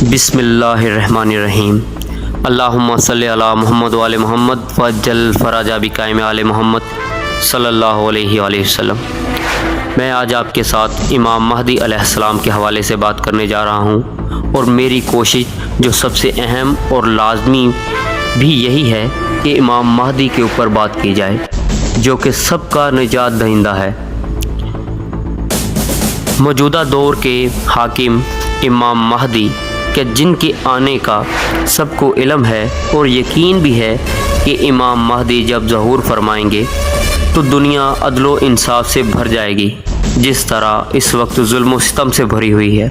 बिस्मिल्लाहिर्रहमानिर्रहीम। अल्लाहुम्मा सल्ली अला मुहम्मद व आले मुहम्मद वज्जल फराजा बिकाइम आले मुहम्मद सल्लल्लाहु अलैहि वसल्लम। मैं आज आपके साथ इमाम महदी अलैहिस्सलाम के हवाले से बात करने जा रहा हूँ, और मेरी कोशिश जो सबसे अहम और लाजमी भी यही है कि इमाम महदी के ऊपर बात की जाए, जो कि सबका निजात दहिंदा है। मौजूदा दौर के हाकिम इमाम महदी के जिनके आने का सबको इल्म है और यकीन भी है कि इमाम महदी जब ज़हूर फरमाएंगे तो दुनिया अदलो इंसाफ से भर जाएगी, जिस तरह इस वक्त जुल्म व सितम से भरी हुई है।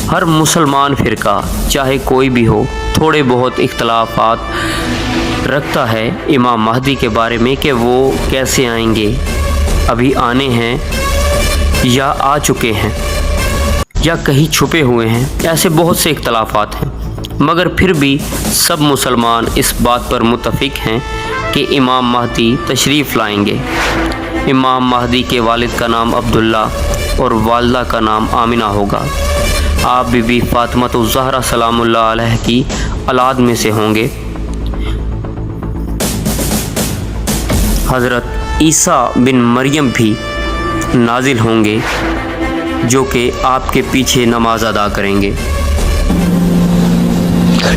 हर मुसलमान फ़िरका चाहे कोई भी हो थोड़े बहुत इख्तलाफात रखता है इमाम महदी के बारे में कि वो कैसे आएंगे, अभी आने हैं या आ चुके हैं या कहीं छुपे हुए हैं। ऐसे बहुत से इख्तलाफात हैं, मगर फिर भी सब मुसलमान इस बात पर मुत्तफिक हैं कि इमाम महदी तशरीफ़ लाएंगे। इमाम महदी के वालिद का नाम अब्दुल्ला और वालदा का नाम आमिना होगा। आप बीबी फातिमा ज़हरा सलामुल्लाह अलैहा की औलाद में से होंगे। हज़रत ईसा बिन मरियम भी नाजिल होंगे, जो कि आपके पीछे नमाज अदा करेंगे।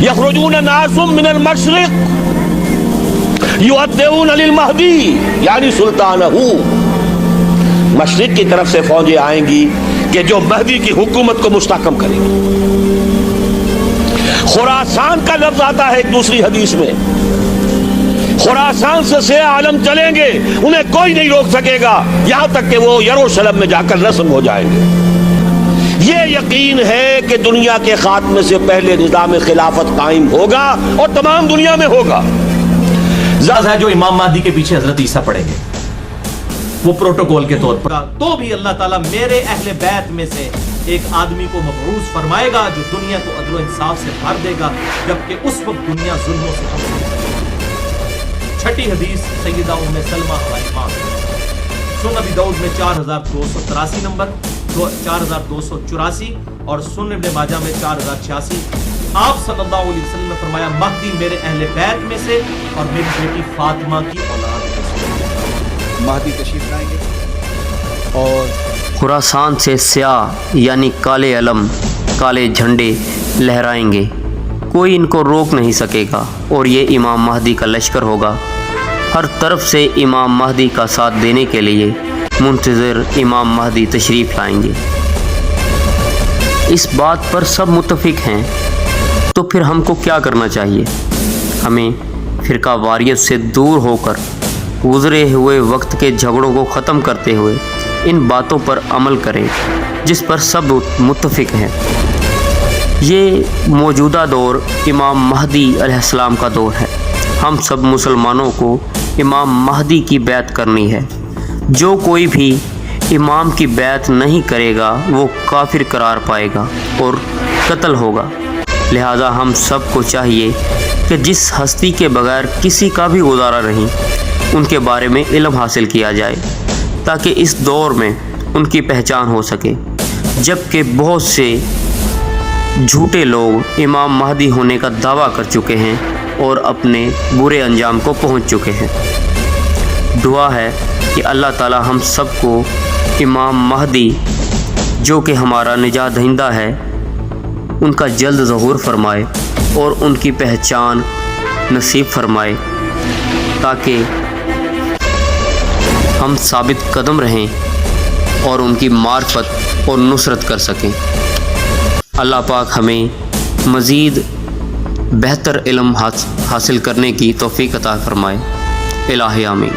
यखरुजून नासुम मिनल मशरिक युअद्दऊन लिल महदी यानी सुल्तानहू। मशरिक की तरफ से फौजें आएंगी कि जो महदी की हुकूमत को मुस्तहकम करेंगी। खुरासान का लफ्ज आता है एक दूसरी हदीस में, खुरासान से आलम चलेंगे, उन्हें कोई नहीं रोक सकेगा यहां तक कि वो यरूशलेम में जाकर रस्म हो जाएंगे। ये यकीन है कि दुनिया के खात्मे से पहले निज़ाम खिलाफत कायम होगा और तमाम दुनिया में होगा। है जो इमाम महदी के पीछे हजरत ईसा पड़ेंगे, वो प्रोटोकॉल के तौर पर, तो भी अल्लाह ताला मेरे अहले बैत में से एक आदमी को मबरूज फरमाएगा जो दुनिया को अदल इंसाफ से भर देगा, जबकि उस वक्त दुनिया जुल्मों से कम। छठी हदीस सैयदा उम्मे सलमा हमारी मां, सुन अबी दाऊद में 4283 नंबर, 4284, और सुन इब्ने माजा में 4086। आप सल्लल्लाहु अलैहि वसल्लम ने फरमाया, महदी मेरे अहले बैत में से और मेरी बेटी फातिमा की औलाद में से। महदी तशरीफ लाएंगे और खुरासान से स्याह यानी काले अलम, काले झंडे लहराएंगे, कोई इनको रोक नहीं सकेगा, और ये इमाम महदी का लश्कर होगा। हर तरफ से इमाम महदी का साथ देने के लिए मुंतज़िर इमाम महदी तशरीफ़ लाएंगे। इस बात पर सब मुत्तफिक हैं, तो फिर हमको क्या करना चाहिए? हमें फ़िरका वारियत से दूर होकर गुज़रे हुए वक्त के झगड़ों को ख़त्म करते हुए इन बातों पर अमल करें जिस पर सब मुत्तफिक हैं। ये मौजूदा दौर इमाम महदी अलैहिस्सलाम का दौर है। हम सब मुसलमानों को इमाम महदी की बैत करनी है। जो कोई भी इमाम की बैत नहीं करेगा वो काफिर करार पाएगा और कत्ल होगा। लिहाजा हम सब को चाहिए कि जिस हस्ती के बगैर किसी का भी गुजारा नहीं, उनके बारे में इल्म हासिल किया जाए, ताकि इस दौर में उनकी पहचान हो सके। जबकि बहुत से झूठे लोग इमाम महदी होने का दावा कर चुके हैं और अपने बुरे अंजाम को पहुंच चुके हैं। दुआ है कि अल्लाह ताला हम सबको इमाम महदी, जो कि हमारा निजात दहिंदा है, उनका जल्द ज़हूर फरमाए और उनकी पहचान नसीब फरमाए, ताकि हम साबित कदम रहें और उनकी मार्फत और नुसरत कर सकें। अल्लाह पाक हमें मज़ीद बेहतर इल्म हासिल करने की तौफ़ीक़ अता फ़रमाए। इलाही आमीन।